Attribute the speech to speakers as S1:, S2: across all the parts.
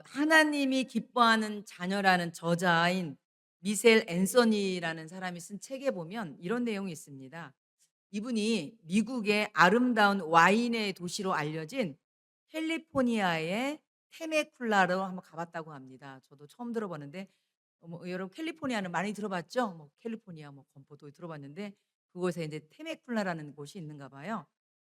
S1: 하나님이 기뻐하는 자녀라는 저자인 미셀 앤서니라는 사람이 쓴 책에 보면 이런 내용이 있습니다. 이분이 미국의 아름다운 와인의 도시로 알려진 캘리포니아의 테메쿨라로 한번 가봤다고 합니다. 저도 처음 들어봤는데 여러분 캘리포니아는 많이 들어봤죠? 캘리포니아 건포도 들어봤는데 그곳에 이제 테메쿨라라는 곳이 있는가 봐요.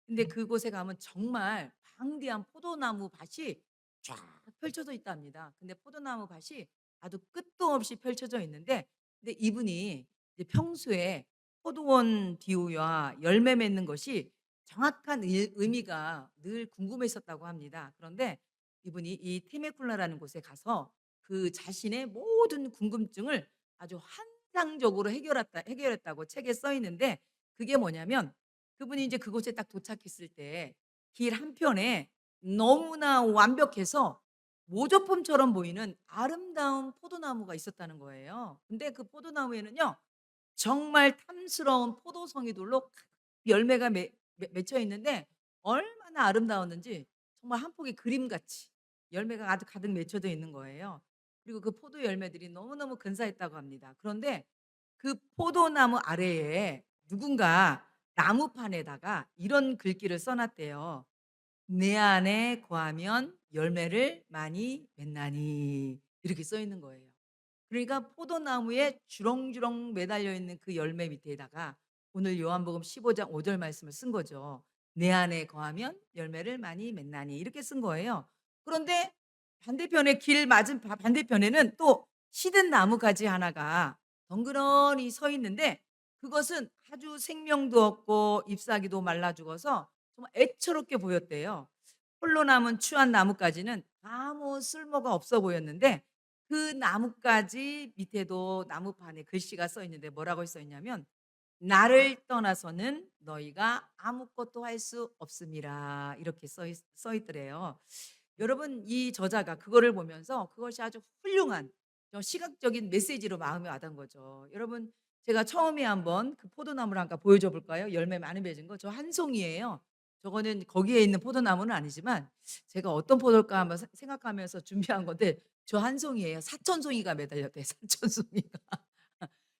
S1: 근데 그곳에 가면 정말 방대한 포도나무 밭이 쫙 펼쳐져 있답니다. 근데 포도나무 밭이 아주 끝도 없이 펼쳐져 있는데 근데 이분이 이제 평소에 포도원 비유와 열매 맺는 것이 정확한 의미가 늘 궁금했었다고 합니다. 그런데 이분이 이 테메쿨라라는 곳에 가서 그 자신의 모든 궁금증을 아주 환상적으로 해결했다고 책에 써 있는데 그게 뭐냐면 그분이 이제 그곳에 딱 도착했을 때 길 한편에 너무나 완벽해서 모조품처럼 보이는 아름다운 포도나무가 있었다는 거예요. 근데 그 포도나무에는요. 정말 탐스러운 포도송이들로 열매가 맺혀 있는데 얼마나 아름다웠는지 정말 한 폭의 그림같이 열매가 아주 가득 맺혀져 있는 거예요. 그리고 그 포도 열매들이 너무너무 근사했다고 합니다. 그런데 그 포도나무 아래에 누군가 나무판에다가 이런 글귀를 써 놨대요. "내 안에 거하면 열매를 많이 맺나니." 이렇게 써 있는 거예요. 그러니까 포도나무에 주렁주렁 매달려 있는 그 열매 밑에다가 오늘 요한복음 15장 5절 말씀을 쓴 거죠. "내 안에 거하면 열매를 많이 맺나니." 이렇게 쓴 거예요. 그런데 반대편에 길 맞은 반대편에는 또 시든 나무가지 하나가 덩그러니 서 있는데 그것은 아주 생명도 없고 잎사귀도 말라 죽어서 정말 애처롭게 보였대요. 홀로 남은 추한 나뭇가지는 아무 쓸모가 없어 보였는데 그 나뭇가지 밑에도 나무판에 글씨가 써 있는데 뭐라고 써 있냐면 "나를 떠나서는 너희가 아무것도 할 수 없음이라." 이렇게 써 있더래요. 여러분 이 저자가 그거를 보면서 그것이 아주 훌륭한 시각적인 메시지로 마음에 와닿은 거죠. 여러분 제가 처음에 한번 그 포도나무를 잠깐 보여줘 볼까요? 열매 많이 맺은 거. 저 한 송이예요. 저거는 거기에 있는 포도나무는 아니지만 제가 어떤 포도일까 한번 생각하면서 준비한 건데 저 한 송이예요. 사천 송이가 매달렸대요. 사천 송이가.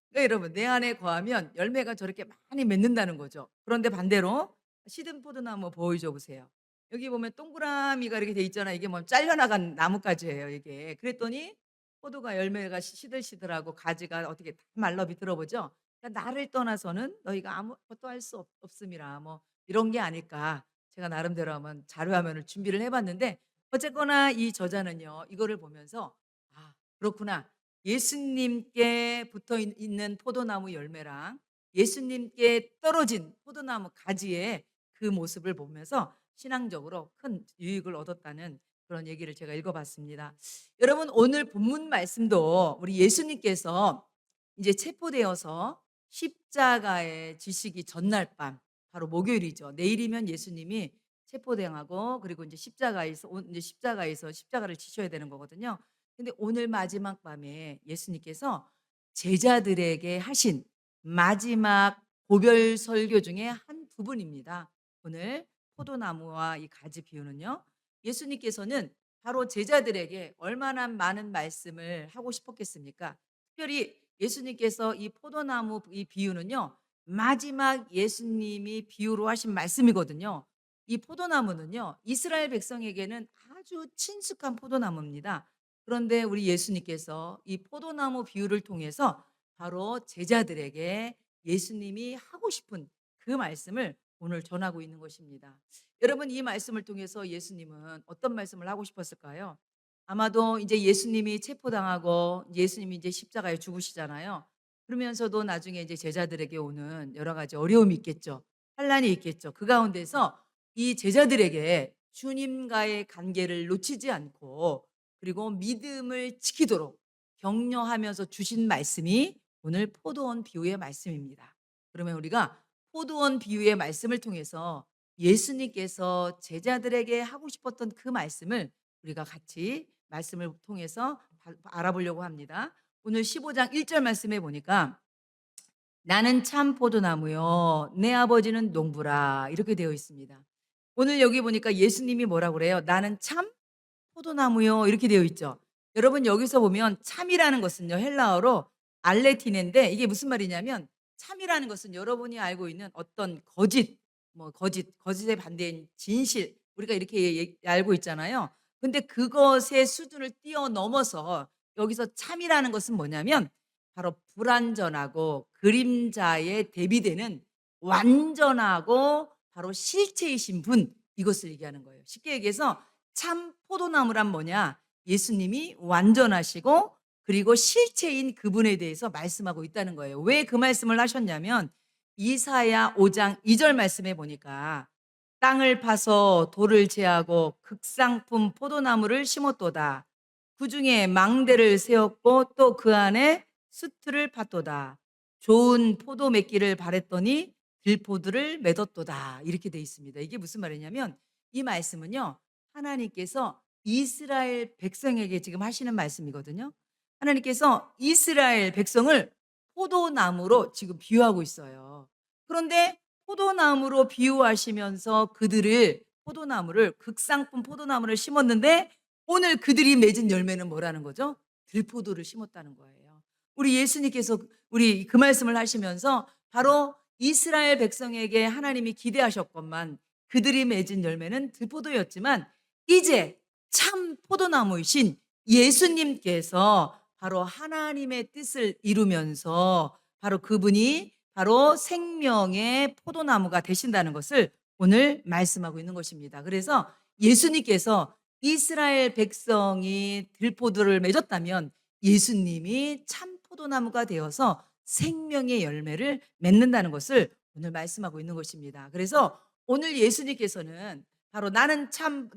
S1: 그러니까 여러분 내 안에 거하면 열매가 저렇게 많이 맺는다는 거죠. 그런데 반대로 시든 포도나무 보여줘 보세요. 여기 보면 동그라미가 이렇게 돼 있잖아요. 이게 뭐 잘려나간 나뭇가지예요 이게. 그랬더니 포도가 열매가 시들시들하고 가지가 어떻게 다 말라 비틀어보죠. 그러니까 "나를 떠나서는 너희가 아무것도 할 수 없음이라." 뭐 이런 게 아닐까. 제가 나름대로 한번 자료 화면을 준비를 해 봤는데 어쨌거나 이 저자는요. 이거를 보면서 '아 그렇구나. 예수님께 있는 포도나무 열매랑 예수님께 떨어진 포도나무 가지의 그 모습을 보면서 신앙적으로 큰 유익을 얻었다는 그런 얘기를 제가 읽어 봤습니다. 여러분 오늘 본문 말씀도 우리 예수님께서 이제 체포되어서 십자가에 지시기 전날 밤 바로 목요일이죠. 내일이면 예수님이 체포당하고 그리고 인제 십자가에서 십자가를 지셔야 되는 거거든요. 근데 오늘 마지막 밤에 예수님께서 제자들에게 하신 마지막 고별 설교 중에 한 부분입니다. 오늘 포도나무와 이 가지 비유는요. 예수님께서는 바로 제자들에게 얼마나 많은 말씀을 하고 싶었겠습니까? 특별히 예수님께서 이 포도나무 이 비유는요. 마지막 예수님이 비유로 하신 말씀이거든요. 이 포도나무는요. 이스라엘 백성에게는 아주 친숙한 포도나무입니다. 그런데 우리 예수님께서 이 포도나무 비유를 통해서 바로 제자들에게 예수님이 하고 싶은 그 말씀을 오늘 전하고 있는 것입니다. 여러분 이 말씀을 통해서 예수님은 어떤 말씀을 하고 싶었을까요? 아마도 이제 예수님이 체포당하고 예수님이 이제 십자가에 죽으시잖아요. 그러면서도 나중에 이제 제자들에게 오는 여러 가지 어려움이 있겠죠. 환란이 있겠죠. 그 가운데서 이 제자들에게 주님과의 관계를 놓치지 않고 그리고 믿음을 지키도록 격려하면서 주신 말씀이 오늘 포도원 비유의 말씀입니다. 그러면 우리가 포도원 비유의 말씀을 통해서 예수님께서 제자들에게 하고 싶었던 그 말씀을 우리가 같이 말씀을 통해서 알아보려고 합니다. 오늘 15장 1절 말씀에 보니까 "나는 참 포도나무요 내 아버지는 농부라." 이렇게 되어 있습니다. 오늘 여기 보니까 예수님이 뭐라고 그래요? "나는 참 포도나무요 이렇게 되어 있죠. 여러분 여기서 보면 참이라는 것은요 헬라어로 알레티네인데 이게 무슨 말이냐면 참이라는 것은 여러분이 알고 있는 어떤 거짓, 뭐 거짓의 반대인 진실 우리가 이렇게 알고 있잖아요. 근데 그것의 수준을 뛰어넘어서 여기서 참이라는 것은 뭐냐면 바로 불완전하고 그림자에 대비되는 완전하고 바로 실체이신 분 이것을 얘기하는 거예요. 쉽게 얘기해서 참 포도나무란 뭐냐? 예수님이 완전하시고 그리고 실체인 그분에 대해서 말씀하고 있다는 거예요. 왜 그 말씀을 하셨냐면 이사야 5장 2절 말씀에 보니까 땅을 파서 돌을 제하고 극상품 포도나무를 심었도다. 그중에 망대를 세웠고 또 그 안에 수틀을 팠도다. 좋은 포도 맺기를 바랬더니 들포도를 맺었도다. 이렇게 돼 있습니다. 이게 무슨 말이냐면 이 말씀은요. 하나님께서 이스라엘 백성에게 지금 하시는 말씀이거든요. 하나님께서 이스라엘 백성을 포도나무로 지금 비유하고 있어요. 그런데 포도나무로 비유하시면서 그들을 포도나무를 극상품 포도나무를 심었는데 오늘 그들이 맺은 열매는 뭐라는 거죠? 들포도를 심었다는 거예요. 우리 예수님께서 우리 그 말씀을 하시면서 바로 이스라엘 백성에게 하나님이 기대하셨건만 그들이 맺은 열매는 들포도였지만 이제 참 포도나무이신 예수님께서 바로 하나님의 뜻을 이루면서 바로 그분이 바로 생명의 포도나무가 되신다는 것을 오늘 말씀하고 있는 것입니다. 그래서 예수님께서 이스라엘 백성이 들포도를 맺었다면 예수님이 참 포도나무가 되어서 생명의 열매를 맺는다는 것을 오늘 말씀하고 있는 것입니다. 그래서 오늘 예수님께서는 바로 나는 참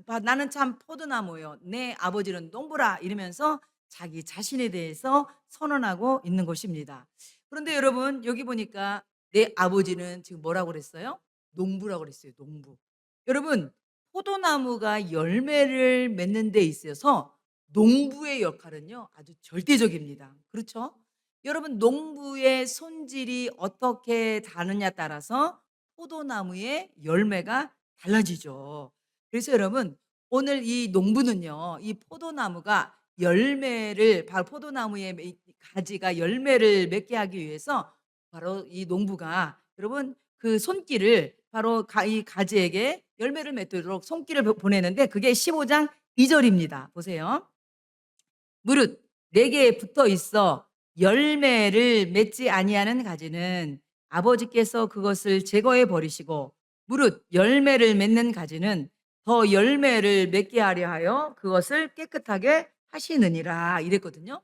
S1: 포도나무요. 내 아버지는 농부라 이러면서 자기 자신에 대해서 선언하고 있는 것입니다. 그런데 여러분 여기 보니까 내 아버지는 지금 뭐라고 그랬어요? 농부라고 그랬어요. 농부. 여러분 포도나무가 열매를 맺는 데 있어서 농부의 역할은요 아주 절대적입니다. 그렇죠? 여러분 농부의 손질이 어떻게 다느냐 따라서 포도나무의 열매가 달라지죠. 그래서 여러분 오늘 이 농부는요 이 포도나무가 열매를 바로 포도나무의 가지가 열매를 맺게 하기 위해서 바로 이 농부가 여러분 그 손길을 바로 이 가지에게 열매를 맺도록 손길을 보내는데 그게 15장 2절입니다. 보세요. 무릇 내게 붙어 있어 열매를 맺지 아니하는 가지는 아버지께서 그것을 제거해 버리시고 무릇 열매를 맺는 가지는 더 열매를 맺게 하려 하여 그것을 깨끗하게 하시느니라 이랬거든요.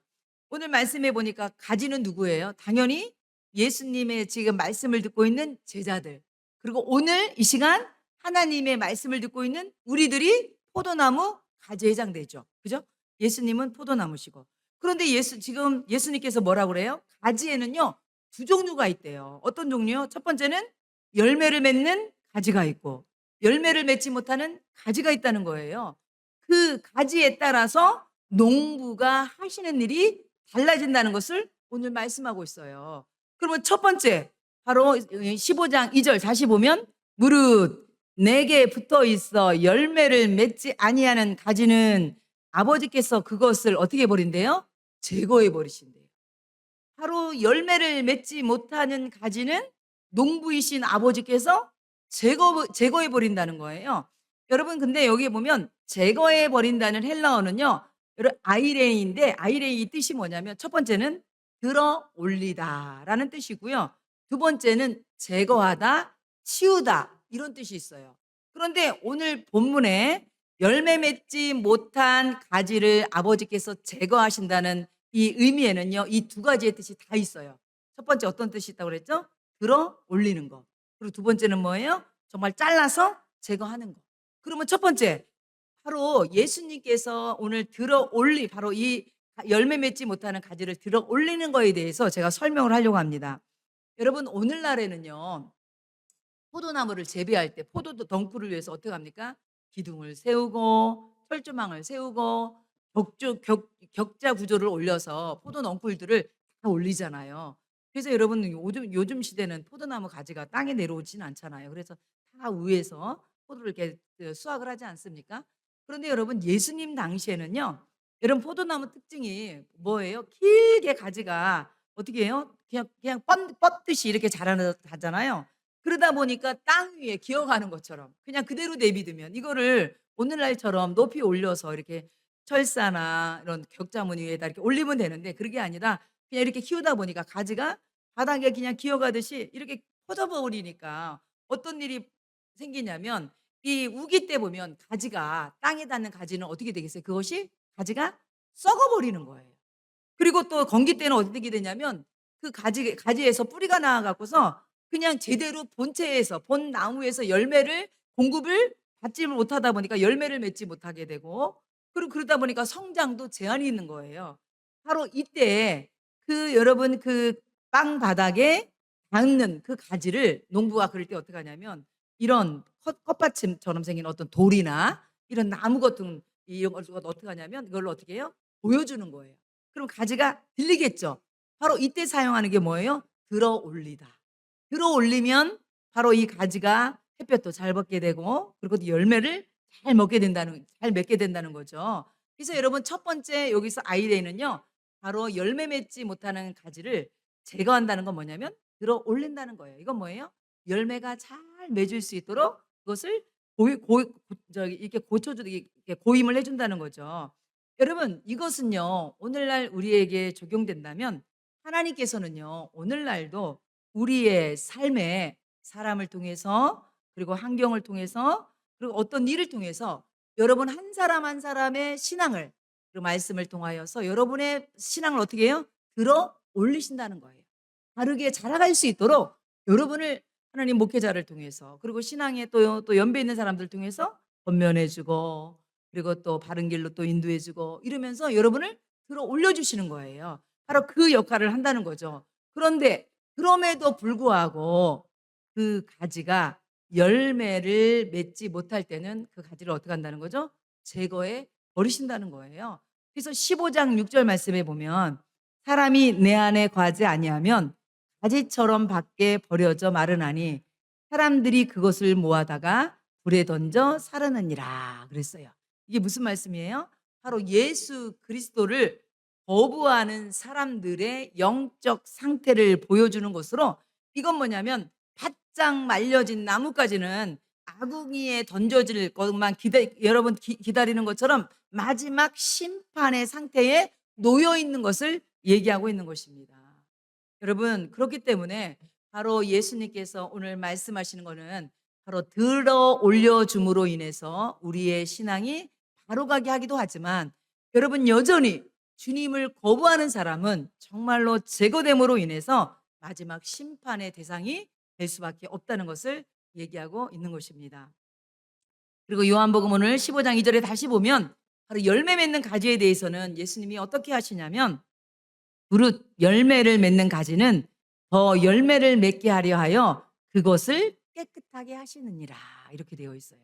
S1: 오늘 말씀해 보니까 가지는 누구예요? 당연히 예수님의 지금 말씀을 듣고 있는 제자들. 그리고 오늘 이 시간 하나님의 말씀을 듣고 있는 우리들이 포도나무 가지에 해당되죠. 그죠? 예수님은 포도나무시고. 그런데 지금 예수님께서 뭐라고 그래요? 가지에는요, 두 종류가 있대요. 어떤 종류요? 첫 번째는 열매를 맺는 가지가 있고, 열매를 맺지 못하는 가지가 있다는 거예요. 그 가지에 따라서 농부가 하시는 일이 달라진다는 것을 오늘 말씀하고 있어요. 그러면 첫 번째, 바로 15장 2절 다시 보면, 무릇 내게 붙어 있어 열매를 맺지 아니하는 가지는 아버지께서 그것을 어떻게 버린대요? 제거해 버리신대요. 바로 열매를 맺지 못하는 가지는 농부이신 아버지께서 제거해 버린다는 거예요. 여러분 근데 여기 보면 제거해 버린다는 헬라어는요. 아이레인인데 아이레이 뜻이 뭐냐면 첫 번째는 들어 올리다라는 뜻이고요. 두 번째는 제거하다, 치우다 이런 뜻이 있어요. 그런데 오늘 본문에 열매 맺지 못한 가지를 아버지께서 제거하신다는 이 의미에는요. 이 두 가지의 뜻이 다 있어요. 첫 번째 어떤 뜻이 있다고 그랬죠? 들어 올리는 거. 그리고 두 번째는 뭐예요? 정말 잘라서 제거하는 거. 그러면 첫 번째 바로 예수님께서 오늘 바로 이 열매 맺지 못하는 가지를 들어 올리는 거에 대해서 제가 설명을 하려고 합니다. 여러분 오늘날에는요. 포도나무를 재배할 때 포도 덩쿨을 위해서 어떻게 합니까? 기둥을 세우고 철조망을 세우고 격자 구조를 올려서 포도 넝쿨들을 다 올리잖아요. 그래서 여러분 요즘 시대는 포도나무 가지가 땅에 내려오지는 않잖아요. 그래서 다 위에서 포도를 이렇게 수확을 하지 않습니까? 그런데 여러분 예수님 당시에는요. 여러분 포도나무 특징이 뭐예요? 길게 가지가 어떻게 해요? 그냥 뻗듯이 이렇게 자라잖아요. 그러다 보니까 땅 위에 기어가는 것처럼 그냥 그대로 내비두면 이거를 오늘날처럼 높이 올려서 이렇게 철사나 이런 격자무늬 위에다 이렇게 올리면 되는데 그게 아니라 그냥 이렇게 키우다 보니까 가지가 바닥에 그냥 기어가듯이 이렇게 퍼져 버리니까 어떤 일이 생기냐면 이 우기 때 보면 가지가 땅에 닿는 가지는 어떻게 되겠어요? 그것이 가지가 썩어 버리는 거예요. 그리고 또 건기 때는 어떻게 되냐면 그 가지에서 뿌리가 나와 갖고서 그냥 제대로 본체에서 본 나무에서 열매를 공급을 받지 못하다 보니까 열매를 맺지 못하게 되고 그리고 그러다 보니까 성장도 제한이 있는 거예요. 바로 이때 그 여러분 그 땅바닥에 닿는 그 가지를 농부가 그럴 때 어떻게 하냐면 이런 텃밭처럼 생긴 어떤 돌이나 이런 나무 같은 이런 걸 어떻게 하냐면 이걸로 어떻게 해요? 보여주는 거예요. 그럼 가지가 들리겠죠. 바로 이때 사용하는 게 뭐예요? 들어 올리다. 들어 올리면 바로 이 가지가 햇볕도 잘 받게 되고 그리고 또 열매를 잘 맺게 된다는 거죠. 그래서 여러분 첫 번째 여기서 아이디어는요. 바로 열매 맺지 못하는 가지를 제거한다는 건 뭐냐면 들어 올린다는 거예요. 이건 뭐예요? 열매가 잘 맺을 수 있도록 그것을 고이 고이 고 저기 이렇게 고쳐 주 이렇게 고임을 해 준다는 거죠. 여러분 이것은요. 오늘날 우리에게 적용된다면 하나님께서는요. 오늘날도 우리의 삶에 사람을 통해서 그리고 환경을 통해서 그리고 어떤 일을 통해서 여러분 한 사람 한 사람의 신앙을 그 말씀을 통하여서 여러분의 신앙을 어떻게 해요? 들어 올리신다는 거예요. 바르게 자라갈 수 있도록 여러분을 하나님 목회자를 통해서 그리고 신앙에 또 연배 있는 사람들을 통해서 권면해 주고 그리고 또 바른 길로 또 인도해 주고 이러면서 여러분을 들어 올려 주시는 거예요. 바로 그 역할을 한다는 거죠. 그런데 그럼에도 불구하고 그 가지가 열매를 맺지 못할 때는 그 가지를 어떻게 한다는 거죠? 제거해 버리신다는 거예요. 그래서 15장 6절 말씀에 보면 사람이 내 안에 거하지 아니하면 가지처럼 밖에 버려져 마르나니 사람들이 그것을 모아다가 불에 던져 사르느니라 그랬어요. 이게 무슨 말씀이에요? 바로 예수 그리스도를 거부하는 사람들의 영적 상태를 보여주는 것으로 이건 뭐냐면 바짝 말려진 나무까지는 아궁이에 던져질 것만 여러분 기다리는 것처럼 마지막 심판의 상태에 놓여 있는 것을 얘기하고 있는 것입니다. 여러분 그렇기 때문에 바로 예수님께서 오늘 말씀하시는 거는 바로 들어 올려 줌으로 인해서 우리의 신앙이 바로가게 하기도 하지만 여러분 여전히 주님을 거부하는 사람은 정말로 제거됨으로 인해서 마지막 심판의 대상이 될 수밖에 없다는 것을 얘기하고 있는 것입니다. 그리고 요한복음 오늘 15장 2절에 다시 보면 바로 열매 맺는 가지에 대해서는 예수님이 어떻게 하시냐면 무릇 열매를 맺는 가지는 더 열매를 맺게 하려 하여 그것을 깨끗하게 하시느니라 이렇게 되어 있어요.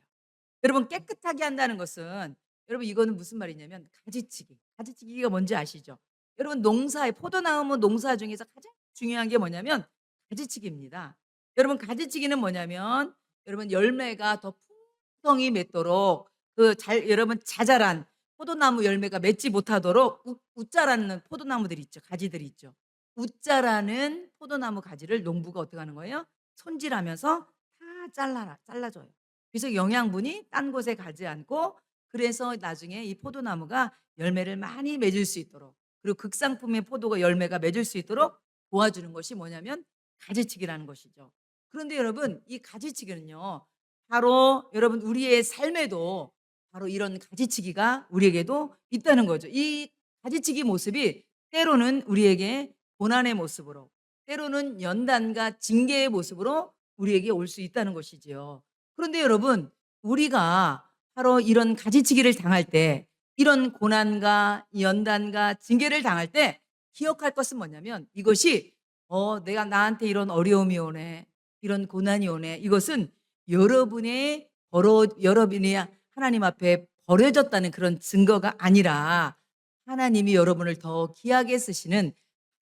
S1: 여러분 깨끗하게 한다는 것은 여러분 이거는 무슨 말이냐면 가지치기. 가지치기가 뭔지 아시죠? 여러분 농사에 포도나무 농사 중에서 가장 중요한 게 뭐냐면 가지치기입니다. 여러분 가지치기는 뭐냐면 여러분 열매가 더 풍성히 맺도록 여러분 자잘한 포도나무 열매가 맺지 못하도록 웃자라는 포도나무들이 있죠. 가지들이 있죠. 웃자라는 포도나무 가지를 농부가 어떻게 하는 거예요? 손질하면서 다 잘라줘요. 그래서 영양분이 딴 곳에 가지 않고 그래서 나중에 이 포도나무가 열매를 많이 맺을 수 있도록 그리고 극상품의 포도가 열매가 맺을 수 있도록 도와주는 것이 뭐냐면 가지치기라는 것이죠. 그런데 여러분 이 가지치기는요. 바로 여러분 우리의 삶에도 바로 이런 가지치기가 우리에게도 있다는 거죠. 이 가지치기 모습이 때로는 우리에게 고난의 모습으로 때로는 연단과 징계의 모습으로 우리에게 올 수 있다는 것이지요. 그런데 여러분 우리가 바로 이런 가지치기를 당할 때 이런 고난과 연단과 징계를 당할 때 기억할 것은 뭐냐면 이것이 내가 나한테 이런 어려움이 오네. 이런 고난이 오네. 이것은 여러분이 하나님 앞에 버려졌다는 그런 증거가 아니라 하나님이 여러분을 더 귀하게 쓰시는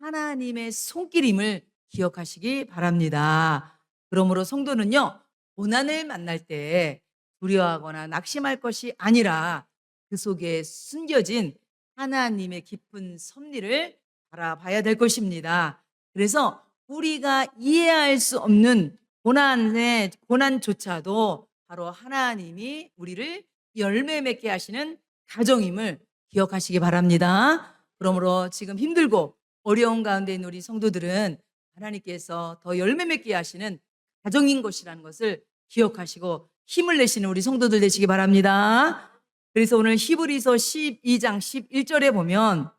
S1: 하나님의 손길임을 기억하시기 바랍니다. 그러므로 성도는요. 고난을 만날 때 두려워하거나 낙심할 것이 아니라 그 속에 숨겨진 하나님의 깊은 섭리를 바라봐야 될 것입니다. 그래서 우리가 이해할 수 없는 고난조차도 바로 하나님이 우리를 열매 맺게 하시는 가정임을 기억하시기 바랍니다. 그러므로 지금 힘들고 어려운 가운데 있는 우리 성도들은 하나님께서 더 열매 맺게 하시는 가정인 것이라는 것을 기억하시고 힘을 내시는 우리 성도들 되시기 바랍니다. 그래서 오늘 히브리서 12장 11절에 보면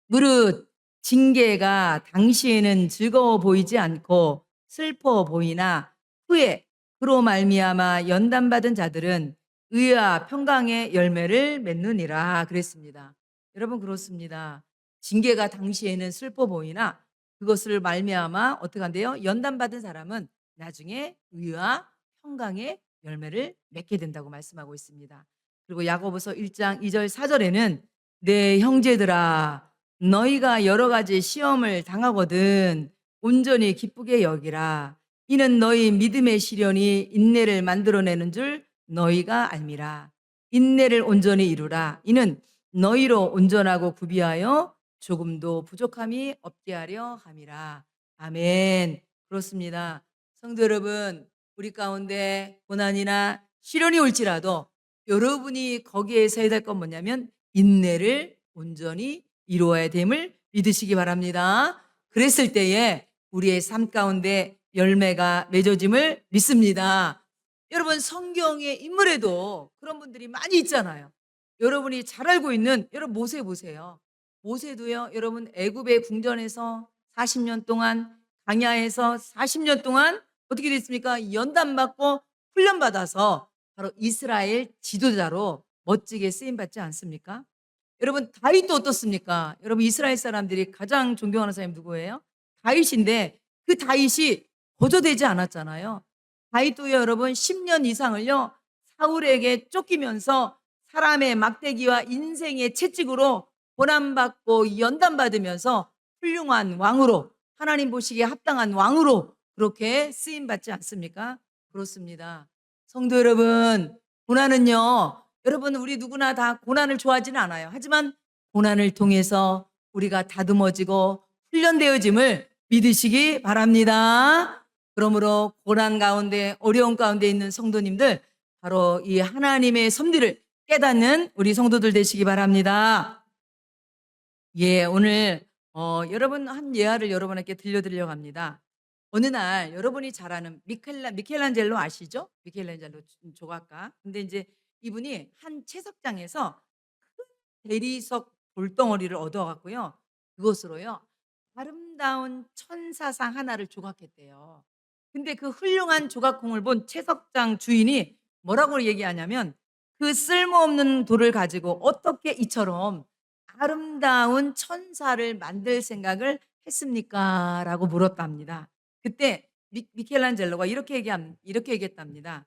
S1: 무릇 징계가 당시에는 즐거워 보이지 않고 슬퍼 보이나 후에 그로 말미암아 연단받은 자들은 의와 평강의 열매를 맺느니라 그랬습니다. 여러분 그렇습니다. 징계가 당시에는 슬퍼 보이나 그것을 말미암아 어떻게 한대요? 연단받은 사람은 나중에 의와 평강의 열매를 맺게 된다고 말씀하고 있습니다. 그리고 야고보서 1장 2절 4절에는 내 형제들아 너희가 여러 가지 시험을 당하거든 온전히 기쁘게 여기라. 이는 너희 믿음의 시련이 인내를 만들어내는 줄 너희가 알미라. 인내를 온전히 이루라. 이는 너희로 온전하고 구비하여 조금도 부족함이 없게 하려 함이라. 아멘. 그렇습니다. 성도 여러분, 우리 가운데 고난이나 시련이 올지라도 여러분이 거기에서 해야 될 건 뭐냐면 인내를 온전히 이루어야 됨을 믿으시기 바랍니다. 그랬을 때에 우리의 삶 가운데 열매가 맺어짐을 믿습니다. 여러분 성경의 인물에도 그런 분들이 많이 있잖아요. 여러분이 잘 알고 있는 여러분 모세 보세요. 모세도요. 여러분 애굽의 궁전에서 40년 동안 광야에서 40년 동안 어떻게 됐습니까? 연단받고 훈련받아서 바로 이스라엘 지도자로 멋지게 쓰임받지 않습니까? 여러분 다윗도 어떻습니까? 여러분 이스라엘 사람들이 가장 존경하는 사람이 누구예요? 다윗인데 그 다윗이 거저되지 않았잖아요. 다윗도요 여러분 10년 이상을요 사울에게 쫓기면서 사람의 막대기와 인생의 채찍으로 고난받고 연단받으면서 훌륭한 왕으로 하나님 보시기에 합당한 왕으로 그렇게 쓰임받지 않습니까? 그렇습니다. 성도 여러분 고난은요 여러분 우리 누구나 다 고난을 좋아하지는 않아요. 하지만 고난을 통해서 우리가 다듬어지고 훈련되어짐을 믿으시기 바랍니다. 그러므로 고난 가운데 어려움 가운데 있는 성도님들 바로 이 하나님의 섭리를 깨닫는 우리 성도들 되시기 바랍니다. 예, 오늘 여러분 한 예화를 여러분에게 들려드리려고 합니다. 어느 날 여러분이 잘 아는 미켈란젤로 아시죠? 미켈란젤로 조각가. 근데 이제 이분이 한 채석장에서 큰 대리석 돌덩어리를 얻어갖고요. 그것으로요 아름다운 천사상 하나를 조각했대요. 근데 그 훌륭한 조각공을 본 채석장 주인이 뭐라고 얘기하냐면 그 쓸모없는 돌을 가지고 어떻게 이처럼 아름다운 천사를 만들 생각을 했습니까? 라고 물었답니다. 그때 미켈란젤로가 이렇게 얘기했답니다.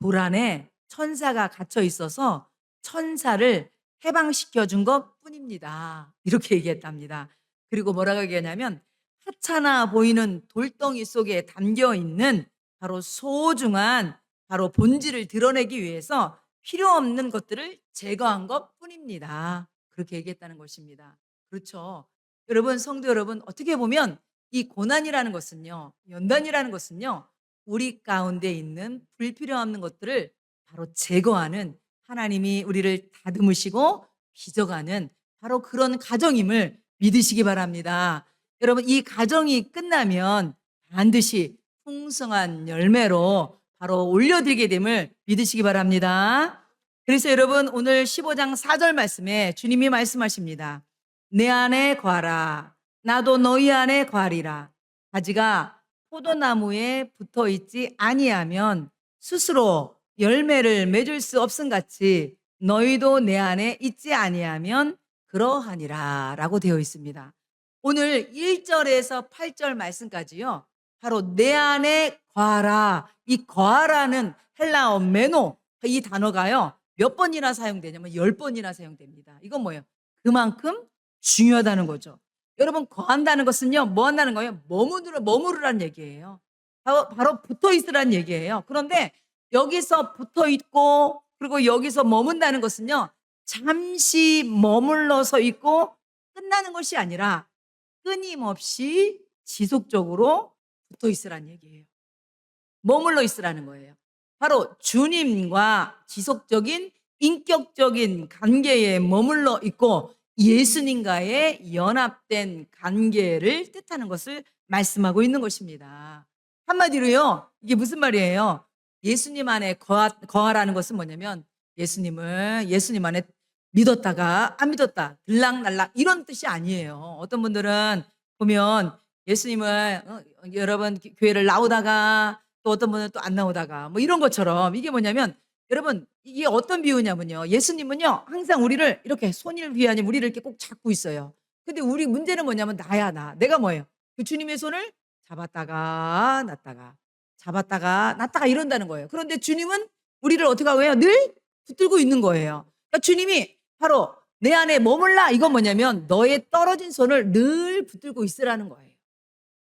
S1: 돌 안에 천사가 갇혀 있어서 천사를 해방시켜 준 것 뿐입니다. 이렇게 얘기했답니다. 그리고 뭐라고 얘기하냐면 하찮아 보이는 돌덩이 속에 담겨 있는 바로 소중한 바로 본질을 드러내기 위해서 필요 없는 것들을 제거한 것 뿐입니다. 그렇게 얘기했다는 것입니다. 그렇죠. 여러분, 성도 여러분, 어떻게 보면 이 고난이라는 것은요, 연단이라는 것은요, 우리 가운데 있는 불필요 없는 것들을 바로 제거하는 하나님이 우리를 다듬으시고 빚어가는 바로 그런 가정임을 믿으시기 바랍니다. 여러분, 이 가정이 끝나면 반드시 풍성한 열매로 바로 올려드리게 됨을 믿으시기 바랍니다. 그래서 여러분 오늘 15장 4절 말씀에 주님이 말씀하십니다. 내 안에 거하라. 나도 너희 안에 거하리라. 가지가 포도나무에 붙어 있지 아니하면 스스로 열매를 맺을 수 없음같이 너희도 내 안에 있지 아니하면 그러하니라 라고 되어 있습니다. 오늘 1절에서 8절 말씀까지요. 바로 내 안에 거하라. 이 거하라는 헬라어 메노 이 단어가요. 몇 번이나 사용되냐면 10번이나 사용됩니다. 이건 뭐예요? 그만큼 중요하다는 거죠. 여러분 거한다는 것은요. 뭐 한다는 거예요? 머무르라는 얘기예요. 바로 붙어 있으라는 얘기예요. 그런데 여기서 붙어 있고 그리고 여기서 머문다는 것은요. 잠시 머물러서 있고 끝나는 것이 아니라 끊임없이 지속적으로 붙어 있으라는 얘기예요. 머물러 있으라는 거예요. 바로 주님과 지속적인 인격적인 관계에 머물러 있고 예수님과의 연합된 관계를 뜻하는 것을 말씀하고 있는 것입니다. 한마디로요, 이게 무슨 말이에요? 예수님 안에 거하라는 것은 뭐냐면 예수님 안에 믿었다가 안 믿었다, 들락날락 이런 뜻이 아니에요. 어떤 분들은 보면 예수님을 여러분 교회를 나오다가 또 어떤 분은 또 안 나오다가 뭐 이런 것처럼 이게 뭐냐면 여러분 이게 어떤 비유냐면요. 예수님은요 항상 우리를 이렇게 손을 휘하니 우리를 이렇게 꼭 잡고 있어요. 근데 우리 문제는 뭐냐면 나야 나. 내가 뭐예요? 그 주님의 손을 잡았다가 놨다가 잡았다가 놨다가 이런다는 거예요. 그런데 주님은 우리를 어떻게 하고 해요? 늘 붙들고 있는 거예요. 그러니까 주님이 바로 내 안에 머물라 이건 뭐냐면 너의 떨어진 손을 늘 붙들고 있으라는 거예요.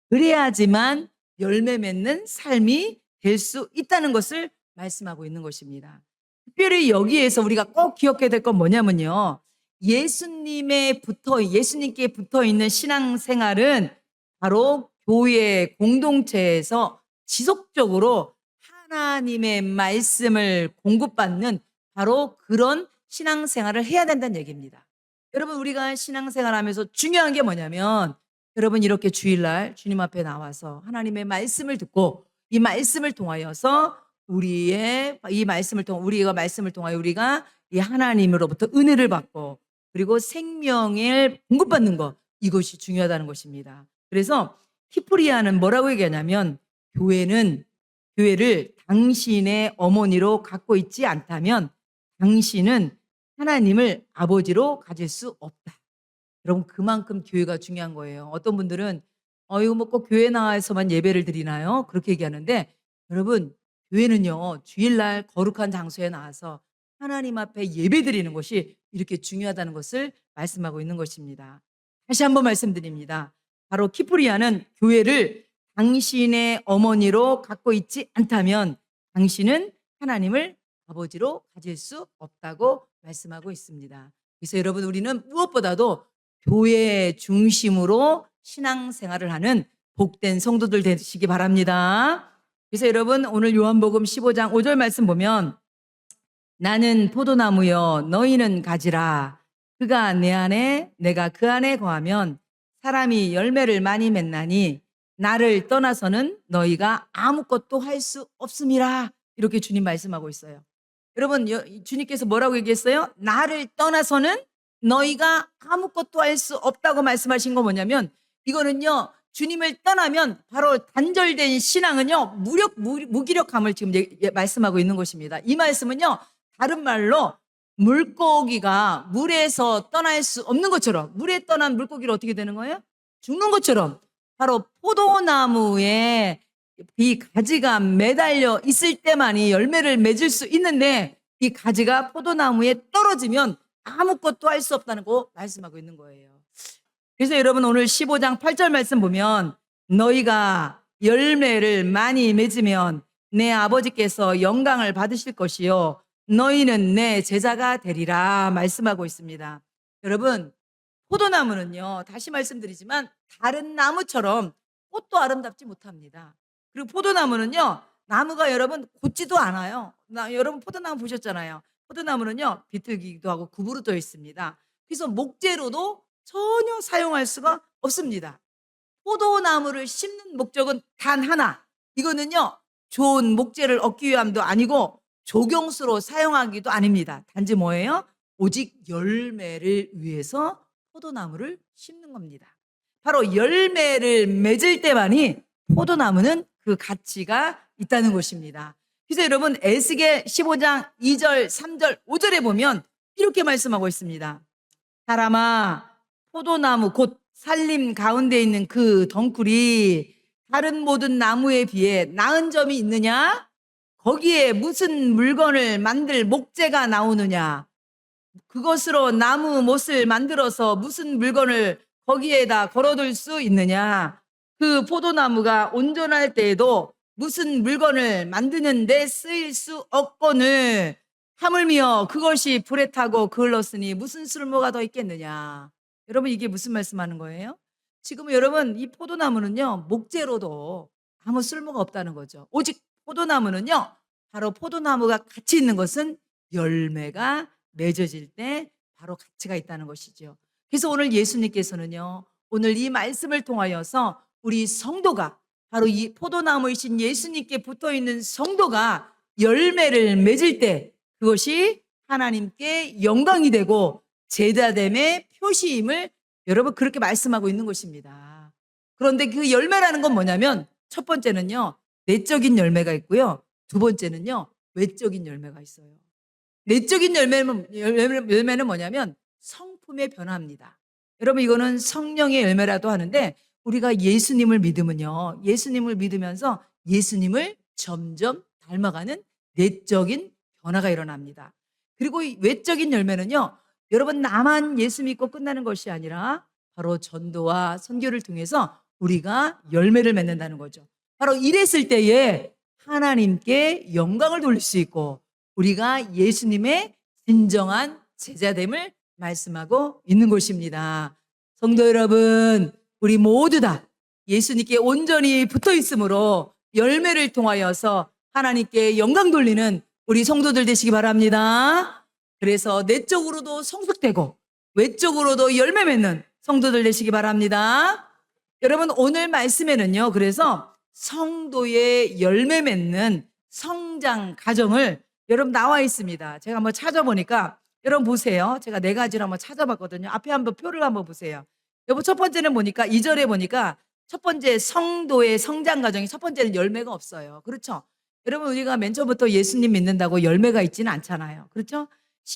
S1: 그래야지만 열매 맺는 삶이 될 수 있다는 것을 말씀하고 있는 것입니다. 특별히 여기에서 우리가 꼭 기억해야 될 건 뭐냐면요. 예수님께 붙어 있는 신앙생활은 바로 교회 공동체에서 지속적으로 하나님의 말씀을 공급받는 바로 그런 신앙생활을 해야 된다는 얘기입니다. 여러분 우리가 신앙생활하면서 중요한 게 뭐냐면 여러분 이렇게 주일날 주님 앞에 나와서 하나님의 말씀을 듣고 이 말씀을 통하여서 우리가 말씀을 통하여 우리가 이 하나님으로부터 은혜를 받고 그리고 생명을 공급받는 것 이것이 중요하다는 것입니다. 그래서 키프리아는 뭐라고 얘기하냐면 교회를 당신의 어머니로 갖고 있지 않다면 당신은 하나님을 아버지로 가질 수 없다. 여러분 그만큼 교회가 중요한 거예요. 어떤 분들은 이거 뭐 꼭 교회 나와서만 예배를 드리나요? 그렇게 얘기하는데 여러분 교회는요 주일날 거룩한 장소에 나와서 하나님 앞에 예배 드리는 것이 이렇게 중요하다는 것을 말씀하고 있는 것입니다. 다시 한번 말씀드립니다. 바로 키프리아는 교회를 당신의 어머니로 갖고 있지 않다면 당신은 하나님을 아버지로 가질 수 없다고 말씀하고 있습니다. 그래서 여러분 우리는 무엇보다도 교회 중심으로 신앙생활을 하는 복된 성도들 되시기 바랍니다. 그래서 여러분 오늘 요한복음 15장 5절 말씀 보면 나는 포도나무여 너희는 가지라 그가 내 안에 내가 그 안에 거하면 사람이 열매를 많이 맺나니 나를 떠나서는 너희가 아무것도 할 수 없음이라 이렇게 주님 말씀하고 있어요. 여러분 주님께서 뭐라고 얘기했어요? 나를 떠나서는 너희가 아무것도 할 수 없다고 말씀하신 거 뭐냐면 이거는요 주님을 떠나면 바로 단절된 신앙은요 무기력함을 지금 말씀하고 있는 것입니다. 이 말씀은요 다른 말로 물고기가 물에서 떠날 수 없는 것처럼 물에 떠난 물고기를 어떻게 되는 거예요? 죽는 것처럼 바로 포도나무에 이 가지가 매달려 있을 때만이 열매를 맺을 수 있는데 이 가지가 포도나무에 떨어지면 아무것도 할 수 없다는 거 말씀하고 있는 거예요. 그래서 여러분 오늘 15장 8절 말씀 보면 너희가 열매를 많이 맺으면 내 아버지께서 영광을 받으실 것이요 너희는 내 제자가 되리라 말씀하고 있습니다. 여러분 포도나무는요 다시 말씀드리지만 다른 나무처럼 꽃도 아름답지 못합니다. 그리고 포도나무는요 나무가 여러분 곧지도 않아요. 여러분 포도나무 보셨잖아요. 포도나무는요 비틀기도 하고 구부러져 있습니다. 그래서 목재로도 전혀 사용할 수가 없습니다. 포도나무를 심는 목적은 단 하나. 이거는요 좋은 목재를 얻기 위함도 아니고 조경수로 사용하기도 아닙니다. 단지 뭐예요? 오직 열매를 위해서 포도나무를 심는 겁니다. 바로 열매를 맺을 때만이 포도나무는 그 가치가 있다는 것입니다. 그래서 여러분 에스겔 15장 2절 3절 5절에 보면 이렇게 말씀하고 있습니다. 사람아 포도나무 곧 살림 가운데 있는 그 덩굴이 다른 모든 나무에 비해 나은 점이 있느냐? 거기에 무슨 물건을 만들 목재가 나오느냐? 그것으로 나무 못을 만들어서 무슨 물건을 거기에다 걸어둘 수 있느냐? 그 포도나무가 온전할 때에도 무슨 물건을 만드는 데 쓰일 수 없거늘 하물며 그것이 불에 타고 그을렀으니 무슨 쓸모가 더 있겠느냐. 여러분 이게 무슨 말씀하는 거예요? 지금 여러분 이 포도나무는요 목재로도 아무 쓸모가 없다는 거죠. 오직 포도나무는요 바로 포도나무가 가치 있는 것은 열매가 맺어질 때 바로 가치가 있다는 것이죠. 그래서 오늘 예수님께서는요 오늘 이 말씀을 통하여서 우리 성도가 바로 이 포도나무이신 예수님께 붙어있는 성도가 열매를 맺을 때 그것이 하나님께 영광이 되고 제자됨의 표시임을 여러분 그렇게 말씀하고 있는 것입니다. 그런데 그 열매라는 건 뭐냐면 첫 번째는요 내적인 열매가 있고요 두 번째는요 외적인 열매가 있어요. 내적인 열매는 뭐냐면 성품의 변화입니다. 여러분 이거는 성령의 열매라도 하는데 우리가 예수님을 믿으면요 예수님을 믿으면서 예수님을 점점 닮아가는 내적인 변화가 일어납니다. 그리고 이 외적인 열매는요 여러분 나만 예수 믿고 끝나는 것이 아니라 바로 전도와 선교를 통해서 우리가 열매를 맺는다는 거죠. 바로 이랬을 때에 하나님께 영광을 돌릴 수 있고 우리가 예수님의 진정한 제자됨을 말씀하고 있는 것입니다. 성도 여러분, 우리 모두 다 예수님께 온전히 붙어 있으므로 열매를 통하여서 하나님께 영광 돌리는 우리 성도들 되시기 바랍니다. 그래서 내적으로도 성숙되고 외적으로도 열매 맺는 성도들 되시기 바랍니다. 여러분 오늘 말씀에는요 그래서 성도의 열매 맺는 성장 과정을 여러분 나와 있습니다. 제가 한번 찾아보니까 여러분 보세요. 제가 4가지를 한번 찾아봤거든요. 앞에 한번 표를 한번 보세요. 여러분 첫 번째는 보니까 2절에 보니까 첫 번째 성도의 성장 과정이 첫 번째는 열매가 없어요. 그렇죠? 여러분 우리가 맨 처음부터 예수님 믿는다고 열매가 있지는 않잖아요. 그렇죠?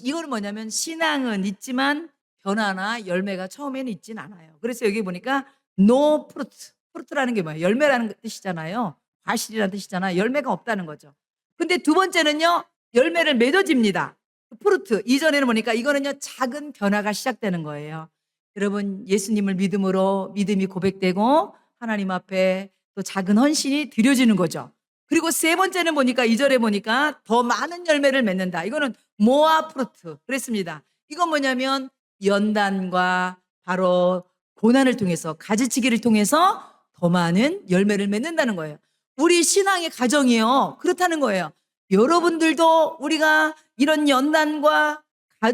S1: 이거는 뭐냐면 신앙은 있지만 변화나 열매가 처음에는 있지는 않아요. 그래서 여기 보니까 no fruit, fruit라는 게 뭐예요? 열매라는 뜻이잖아요. 과실이라는 뜻이잖아요. 열매가 없다는 거죠. 근데 두 번째는요 열매를 맺어집니다. 프루트 이전에는 보니까 이거는요 작은 변화가 시작되는 거예요. 여러분 예수님을 믿음으로 믿음이 고백되고 하나님 앞에 또 작은 헌신이 드려지는 거죠. 그리고 세 번째는 보니까 2절에 보니까 더 많은 열매를 맺는다. 이거는 모아 프루트 그랬습니다. 이건 뭐냐면 연단과 바로 고난을 통해서 가지치기를 통해서 더 많은 열매를 맺는다는 거예요. 우리 신앙의 가정이요 그렇다는 거예요. 여러분들도 우리가 이런 연단과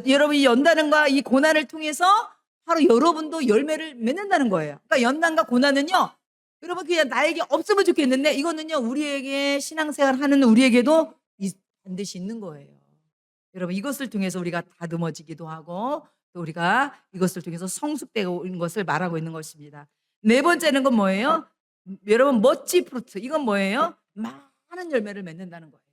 S1: 여러분이 연단과 이 고난을 통해서 바로 여러분도 열매를 맺는다는 거예요. 그러니까 연단과 고난은요 여러분 그냥 나에게 없으면 좋겠는데 이거는요 우리에게 신앙생활 하는 우리에게도 반드시 있는 거예요. 여러분 이것을 통해서 우리가 다듬어지기도 하고 또 우리가 이것을 통해서 성숙되고 있는 것을 말하고 있는 것입니다. 네 번째는 건 뭐예요? 여러분 멋지 프루트 이건 뭐예요? 많은 열매를 맺는다는 거예요.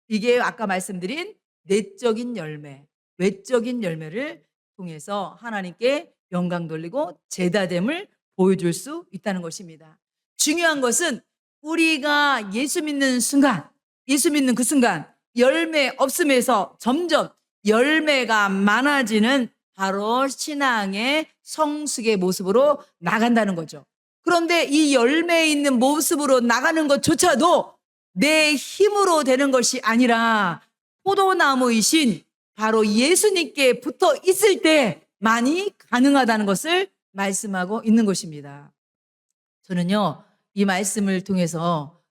S1: 이게 아까 말씀드린 내적인 열매, 외적인 열매를 통해서 하나님께 영광 돌리고 제자됨을 보여줄 수 있다는 것입니다. 중요한 것은 우리가 예수 믿는 순간, 예수 믿는 그 순간 열매 없음에서 점점 열매가 많아지는 바로 신앙의 성숙의 모습으로 나간다는 거죠. 그런데 이 열매 있는 모습으로 나가는 것조차도 내 힘으로 되는 것이 아니라 포도나무이신 바로 예수님께 붙어 있을 때만이 가능하다는 것을 말씀하고 있는 것입니다. 저는요 이 말씀을 통해서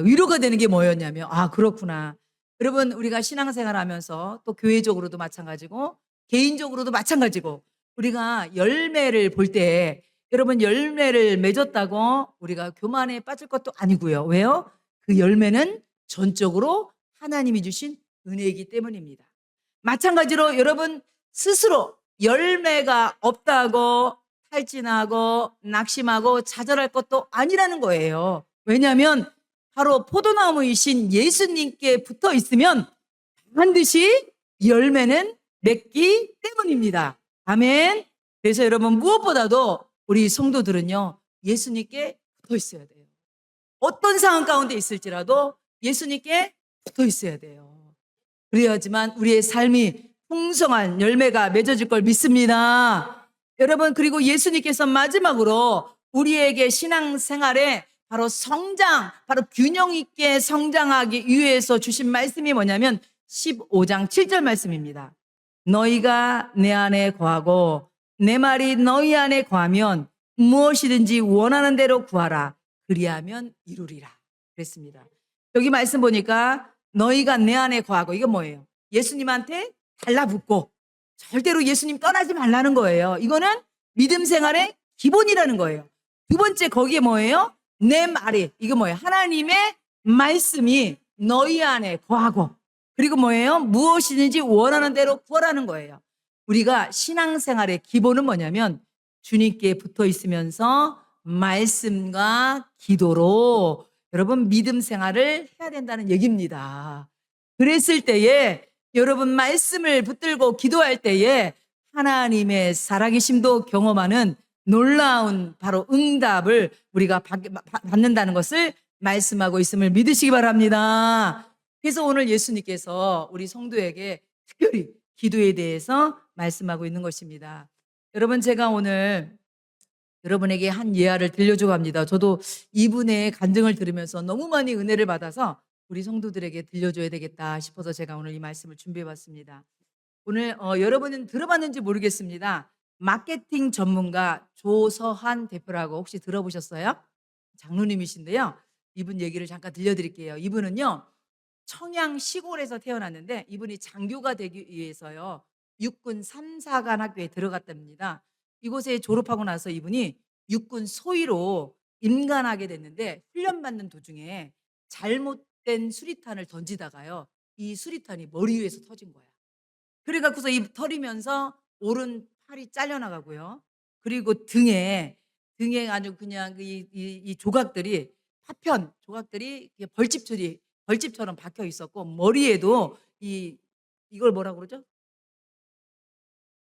S1: 위로가 되는 게 뭐였냐면 그렇구나. 여러분 우리가 신앙생활 하면서 또 교회적으로도 마찬가지고 개인적으로도 마찬가지고 우리가 열매를 볼 때 여러분 열매를 맺었다고 우리가 교만에 빠질 것도 아니고요. 왜요? 그 열매는 전적으로 하나님이 주신 은혜이기 때문입니다. 마찬가지로 여러분 스스로 열매가 없다고 탈진하고 낙심하고 좌절할 것도 아니라는 거예요. 왜냐하면 바로 포도나무이신 예수님께 붙어 있으면 반드시 열매는 맺기 때문입니다. 아멘. 그래서 여러분 무엇보다도 우리 성도들은요 예수님께 붙어 있어야 돼요. 어떤 상황 가운데 있을지라도 예수님께 붙어 있어야 돼요. 그래야지만 우리의 삶이 풍성한 열매가 맺어질 걸 믿습니다. 여러분 그리고 예수님께서 마지막으로 우리에게 신앙생활에 바로 성장, 바로 균형 있게 성장하기 위해서 주신 말씀이 뭐냐면 15장 7절 말씀입니다. 너희가 내 안에 거하고 내 말이 너희 안에 거하면 무엇이든지 원하는 대로 구하라. 그리하면 이루리라. 그랬습니다. 여기 말씀 보니까 너희가 내 안에 거하고, 이건 뭐예요? 예수님한테 달라붙고 절대로 예수님 떠나지 말라는 거예요. 이거는 믿음 생활의 기본이라는 거예요. 두 번째, 거기에 뭐예요? 내 말이, 이거 뭐예요? 하나님의 말씀이 너희 안에 거하고, 그리고 뭐예요? 무엇이든지 원하는 대로 구하라는 거예요. 우리가 신앙생활의 기본은 뭐냐면 주님께 붙어 있으면서 말씀과 기도로 여러분 믿음 생활을 해야 된다는 얘기입니다. 그랬을 때에 여러분 말씀을 붙들고 기도할 때에 하나님의 살아계심도 경험하는 놀라운 바로 응답을 우리가 받는다는 것을 말씀하고 있음을 믿으시기 바랍니다. 그래서 오늘 예수님께서 우리 성도에게 특별히 기도에 대해서 말씀하고 있는 것입니다. 여러분, 제가 오늘 여러분에게 한 예화를 들려주고 합니다. 저도 이분의 간증을 들으면서 너무 많이 은혜를 받아서 우리 성도들에게 들려줘야 되겠다 싶어서 제가 오늘 이 말씀을 준비해 봤습니다. 오늘 여러분은 들어봤는지 모르겠습니다. 마케팅 전문가 조서한 대표라고 혹시 들어보셨어요? 장로님이신데요. 이분 얘기를 잠깐 들려드릴게요. 이분은요, 청양 시골에서 태어났는데 이분이 장교가 되기 위해서요, 육군 3사관 학교에 들어갔답니다. 이곳에 졸업하고 나서 이분이 육군 소위로 임관하게 됐는데 훈련받는 도중에 잘못된 수리탄을 던지다가요, 이 수리탄이 머리 위에서 터진 거야. 그래갖고서 이 터리면서 오른 팔이 잘려나가고요. 그리고 등에 아주 그냥 이 조각들이 조각들이 벌집처럼 박혀 있었고, 머리에도 이걸 뭐라고 그러죠?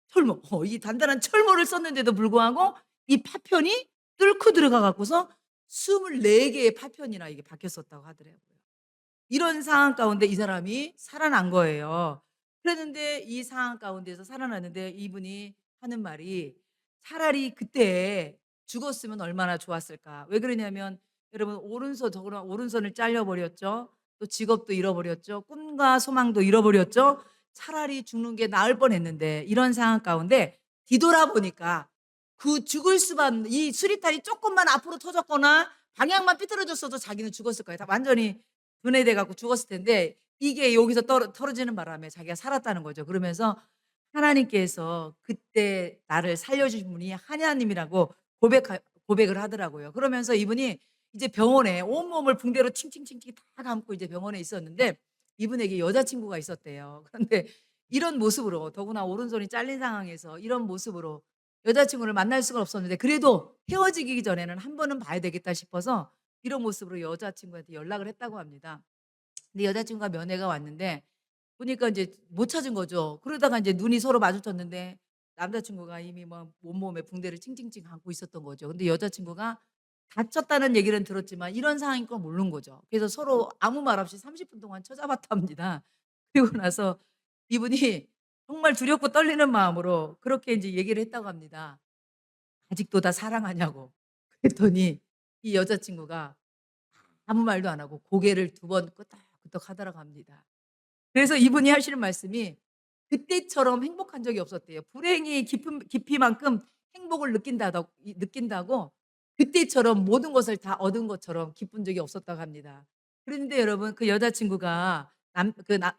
S1: 철모. 이 단단한 철모를 썼는데도 불구하고 이 파편이 뚫고 들어가 갖고서 24개의 파편이나 이게 박혔었다고 하더라고요. 이런 상황 가운데 이 사람이 살아난 거예요. 그랬는데 이 상황 가운데서 살아났는데 이분이 하는 말이, 차라리 그때 죽었으면 얼마나 좋았을까. 왜 그러냐면 여러분, 오른손을 잘려버렸죠. 또 직업도 잃어버렸죠. 꿈과 소망도 잃어버렸죠. 차라리 죽는 게 나을 뻔했는데, 이런 상황 가운데 뒤돌아보니까 그 죽을 수만, 이 수리탄이 조금만 앞으로 터졌거나 방향만 삐뚤어졌어도 자기는 죽었을 거예요. 다 완전히 분해돼 갖고 죽었을 텐데 이게 여기서 떨어지는 바람에 자기가 살았다는 거죠. 그러면서 하나님께서 그때 나를 살려주신 분이 하나님이라고 고백을 하더라고요. 그러면서 이분이 이제 병원에 온몸을 붕대로 칭칭칭칭 다 감고 이제 병원에 있었는데 이분에게 여자친구가 있었대요. 그런데 이런 모습으로, 더구나 오른손이 잘린 상황에서 이런 모습으로 여자친구를 만날 수가 없었는데 그래도 헤어지기 전에는 한 번은 봐야 되겠다 싶어서 이런 모습으로 여자친구한테 연락을 했다고 합니다. 근데 여자친구가 면회가 왔는데 보니까 이제 못 찾은 거죠. 그러다가 이제 눈이 서로 마주쳤는데 남자친구가 이미 뭐 온몸에 붕대를 칭칭칭 감고 있었던 거죠. 근데 여자친구가 다쳤다는 얘기는 들었지만 이런 상황인 걸 모르는 거죠. 그래서 서로 아무 말 없이 30분 동안 쳐다봤답니다. 그리고 나서 이분이 정말 두렵고 떨리는 마음으로 그렇게 이제 얘기를 했다고 합니다. "아직도 나 사랑하냐고." 그랬더니 이 여자친구가 아무 말도 안 하고 고개를 2번 끄덕끄덕 하더라고 합니다. 그래서 이분이 하시는 말씀이 그때처럼 행복한 적이 없었대요. 불행이 깊이만큼 행복을 느낀다고 그때처럼 모든 것을 다 얻은 것처럼 기쁜 적이 없었다고 합니다. 그런데 여러분, 그 여자친구가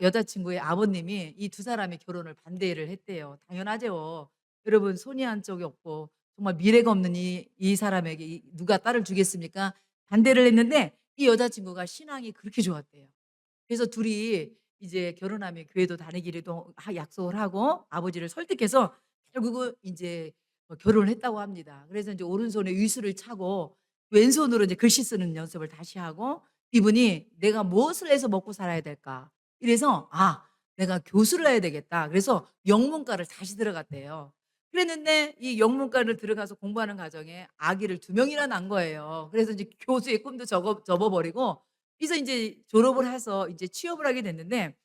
S1: 여자친구의 아버님이 이 두 사람의 결혼을 반대를 했대요. 당연하죠. 여러분, 손이 한 쪽이 없고 정말 미래가 없는 이 사람에게 누가 딸을 주겠습니까? 반대를 했는데 이 여자친구가 신앙이 그렇게 좋았대요. 그래서 둘이 이제 결혼하면 교회도 다니기로 약속을 하고 아버지를 설득해서 결국은 이제 결혼을 했다고 합니다. 그래서 이제 오른손에 위수를 차고 왼손으로 이제 글씨 쓰는 연습을 다시 하고, 이분이 '내가 무엇을 해서 먹고 살아야 될까?' 이래서 '아, 내가 교수를 해야 되겠다.' 그래서 영문과를 다시 들어갔대요. 그랬는데 이 영문과를 들어가서 공부하는 과정에 아기를 2명이나 낳은 거예요. 그래서 이제 교수의 꿈도 접어버리고 그래서 이제 졸업을 해서 이제 취업을 하게 됐는데,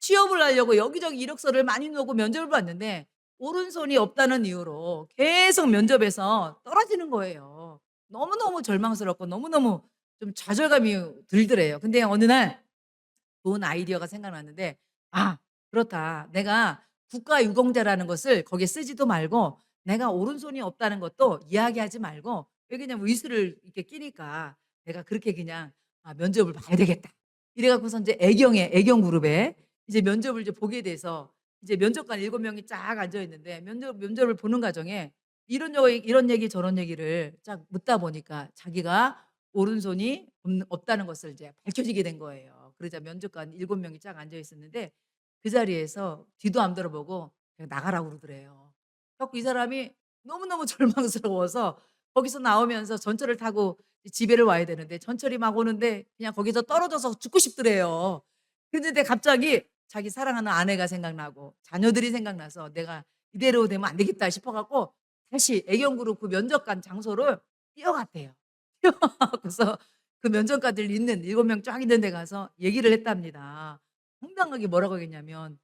S1: 취업을 하려고 여기저기 이력서를 많이 넣고 면접을 봤는데 오른손이 없다는 이유로 계속 면접에서 떨어지는 거예요. 너무너무 절망스럽고 너무너무 좀 좌절감이 들더래요. 근데 어느 날 좋은 아이디어가 생각났는데 '아 그렇다. 내가 국가 유공자라는 것을 거기에 쓰지도 말고 내가 오른손이 없다는 것도 이야기하지 말고 왜 그냥 위스를 이렇게 끼니까 내가 그렇게 그냥 면접을 봐야 되겠다.' 이래 갖고서 인제 애경 그룹에 이제 면접을 이제 보게 돼서 이제 면접관 7 명이 쫙 앉아 있는데 면접을 보는 과정에 이런 얘기 저런 얘기를 쫙 묻다 보니까 자기가 오른손이 없다는 것을 이제 밝혀지게 된 거예요. 그러자 면접관 7 명이 쫙 앉아 있었는데 그 자리에서 뒤도 안 돌아보고 그냥 나가라고 그러더래요. 그래 갖고 이 사람이 너무너무 절망스러워서 거기서 나오면서 전철을 타고 집에를 와야 되는데 전철이 막 오는데 그냥 거기서 떨어져서 죽고 싶더래요. 그랬는데 갑자기 자기 사랑하는 아내가 생각나고 자녀들이 생각나서 '내가 이대로 되면 안 되겠다.' 싶어 갖고 다시 애경그룹 그 면접관 장소를 뛰어갔대요. 뛰어가고서 그 면접관들 있는 7명 쫙 있는 데 가서 얘기를 했답니다. 황당하게 뭐라고 했냐면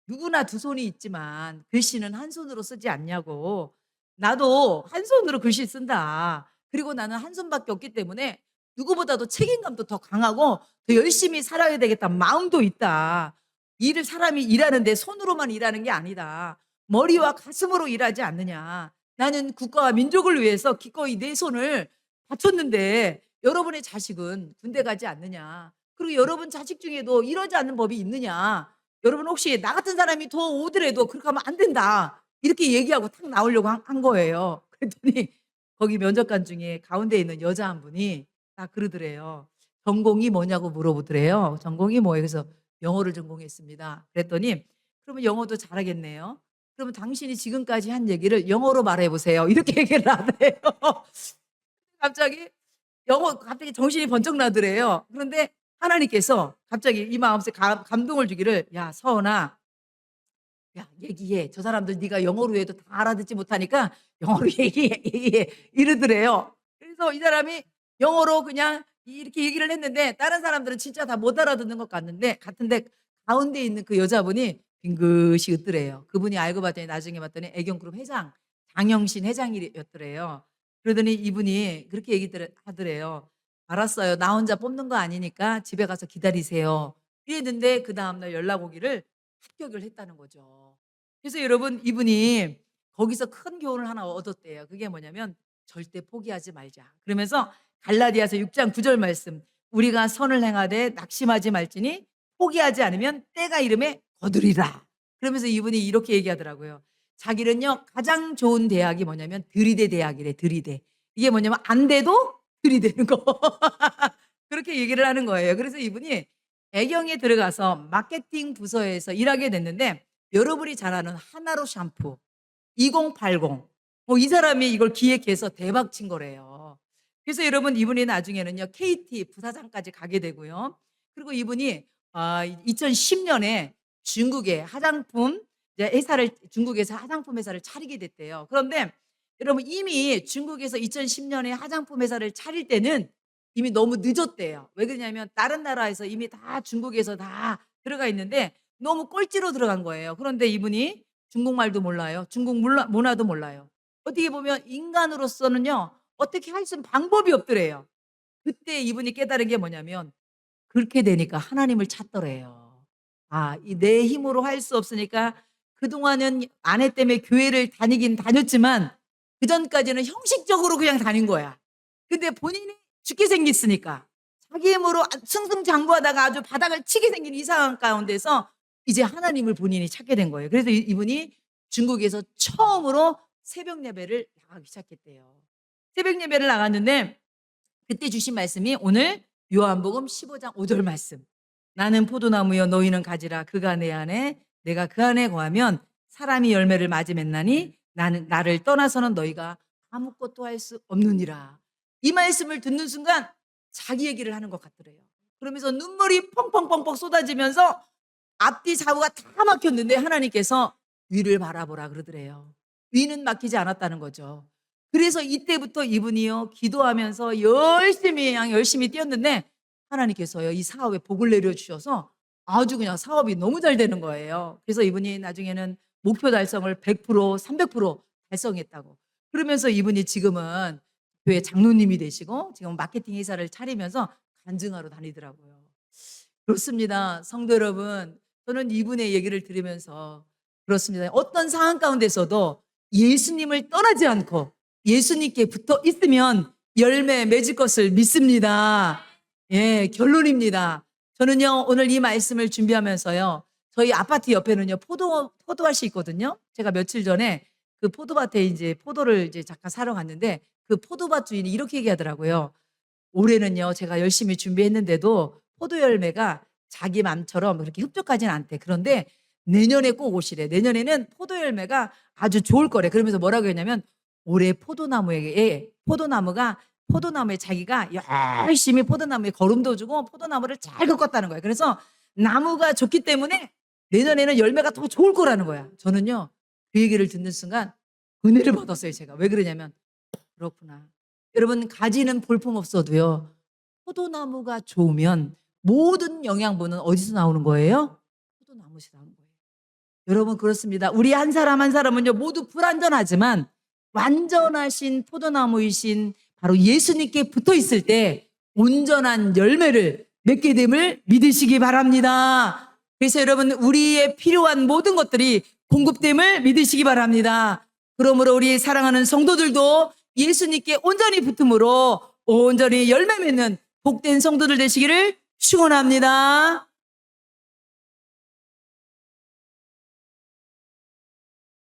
S1: "누구나 두 손이 있지만 글씨는 한 손으로 쓰지 않냐."고. "나도 한 손으로 글씨 쓴다. 그리고 나는 한 손밖에 없기 때문에 누구보다도 책임감도 더 강하고 더 열심히 살아야 되겠다는 마음도 있다. 일을 사람이 일하는데 손으로만 일하는 게 아니다. 머리와 가슴으로 일하지 않느냐. 나는 국가와 민족을 위해서 기꺼이 내 손을 바쳤는데 여러분의 자식은 군대 가지 않느냐. 그리고 여러분 자식 중에도 이러지 않는 법이 있느냐. 여러분 혹시 나 같은 사람이 더 오더라도 그렇게 하면 안 된다. 이렇게 얘기하고 탁 나오려고 한 거예요. 그랬더니 거기 면접관 중에 가운데 있는 여자 한 분이 딱 그러더래요. 전공이 뭐냐고 물어보더래요. 전공이 뭐예요? 그래서 영어를 전공했습니다. 그랬더니 그러면 영어도 잘하겠네요. 그러면 당신이 지금까지 한 얘기를 영어로 말해 보세요. 이렇게 얘기를 하더래요. 갑자기 갑자기 정신이 번쩍 나더래요. 그런데 하나님께서 갑자기 이 마음속에 감동을 주기를 "야 서은아 야 얘기해. 저 사람들 네가 영어로 해도 다 알아듣지 못하니까 영어로 얘기해." 이러더래요. 그래서 이 사람이 영어로 그냥 이렇게 얘기를 했는데 다른 사람들은 진짜 다 못 알아듣는 것 같은데 가운데 있는 그 여자분이 빙긋이 웃더래요. 그분이 알고 봤더니 나중에 봤더니 애경그룹 회장 장영신 회장이었더래요. 그러더니 이분이 그렇게 하더래요. "알았어요. 나 혼자 뽑는 거 아니니까 집에 가서 기다리세요." 이랬는데 그다음 날 연락 오기를 합격을 했다는 거죠. 그래서 여러분 이분이 거기서 큰 교훈을 하나 얻었대요. 그게 뭐냐면 "절대 포기하지 말자." 그러면서 갈라디아서 6장 9절 말씀 "우리가 선을 행하되 낙심하지 말지니 포기하지 않으면 때가 이름에 거두리라." 그러면서 이분이 이렇게 얘기하더라고요. 자기는요 가장 좋은 대학이 뭐냐면 들이대 대학이래 들이대. 이게 뭐냐면 안 돼도 들이대는 거. 그렇게 얘기를 하는 거예요. 그래서 이분이 애경에 들어가서 마케팅 부서에서 일하게 됐는데 여러분이 잘 아는 하나로 샴푸 2080 이 사람이 이걸 기획해서 대박 친 거래요. 그래서 여러분 이분이 나중에는요 KT 부사장까지 가게 되고요. 그리고 이분이 2010 년에 중국의 화장품 이제 회사를 중국에서 화장품 회사를 차리게 됐대요. 그런데 여러분 이미 중국에서 2010 년에 화장품 회사를 차릴 때는 이미 너무 늦었대요. 왜 그러냐면 다른 나라에서 이미 다 중국에서 다 들어가 있는데 너무 꼴찌로 들어간 거예요. 그런데 이분이 중국말도 몰라요. 중국 문화도 몰라요. 어떻게 보면 인간으로서는요. 어떻게 할 수 있는 방법이 없더래요. 그때 이분이 깨달은 게 뭐냐면 그렇게 되니까 하나님을 찾더래요. 이 내 힘으로 할 수 없으니까 그동안은 아내 때문에 교회를 다니긴 다녔지만 그전까지는 형식적으로 그냥 다닌 거야. 근데 본인이 죽게 생겼으니까 자기 힘으로 승승장구하다가 아주 바닥을 치게 생긴 이 상황 가운데서 이제 하나님을 본인이 찾게 된 거예요. 그래서 이분이 중국에서 처음으로 새벽 예배를 나가기 시작했대요. 새벽 예배를 나갔는데 그때 주신 말씀이 오늘 요한복음 15장 5절 말씀. "나는 포도나무여 너희는 가지라 그가 내 안에 내가 그 안에 거하면 사람이 열매를 맞으겠나니 나를 떠나서는 너희가 아무것도 할 수 없느니라." 이 말씀을 듣는 순간 자기 얘기를 하는 것 같더래요. 그러면서 눈물이 펑펑펑펑 쏟아지면서 앞뒤 좌우가 다 막혔는데 하나님께서 "위를 바라보라." 그러더래요. 위는 막히지 않았다는 거죠. 그래서 이때부터 이분이요 기도하면서 열심히 그냥 열심히 뛰었는데 하나님께서요 이 사업에 복을 내려 주셔서 아주 그냥 사업이 너무 잘 되는 거예요. 그래서 이분이 나중에는 목표 달성을 100% 300% 달성했다고. 그러면서 이분이 지금은 교회 장로님이 되시고 지금 마케팅 회사를 차리면서 간증하러 다니더라고요. 그렇습니다. 성도 여러분. 저는 이분의 얘기를 들으면서 그렇습니다. 어떤 상황 가운데서도 예수님을 떠나지 않고 예수님께 붙어 있으면 열매 맺을 것을 믿습니다. 예, 결론입니다. 저는요, 오늘 이 말씀을 준비하면서요, 저희 아파트 옆에는요, 포도밭이 있거든요. 제가 며칠 전에 그 포도밭에 이제 포도를 이제 잠깐 사러 갔는데 그 포도밭 주인이 이렇게 얘기하더라고요. 올해는요, 제가 열심히 준비했는데도 포도 열매가 자기 맘처럼 그렇게 흡족하진 않대. 그런데 내년에 꼭 오시래. 내년에는 포도 열매가 아주 좋을 거래. 그러면서 뭐라고 했냐면 올해 포도나무에 자기가 열심히 포도나무에 거름도 주고 포도나무를 잘 걷었다는 거예요. 그래서 나무가 좋기 때문에 내년에는 열매가 더 좋을 거라는 거야. 저는요, 그 얘기를 듣는 순간 은혜를 받았어요, 제가. 왜 그러냐면 그렇구나. 여러분, 가지는 볼품 없어도요, 포도나무가 좋으면 모든 영양분은 어디서 나오는 거예요? 포도나무에서 나오는 거예요. 여러분, 그렇습니다. 우리 한 사람 한 사람은요, 모두 불완전하지만 완전하신 포도나무이신 바로 예수님께 붙어 있을 때 온전한 열매를 맺게 됨을 믿으시기 바랍니다. 그래서 여러분, 우리의 필요한 모든 것들이 공급됨을 믿으시기 바랍니다. 그러므로 우리 사랑하는 성도들도 예수님께 온전히 붙음으로 온전히 열매 맺는 복된 성도들 되시기를 축원합니다.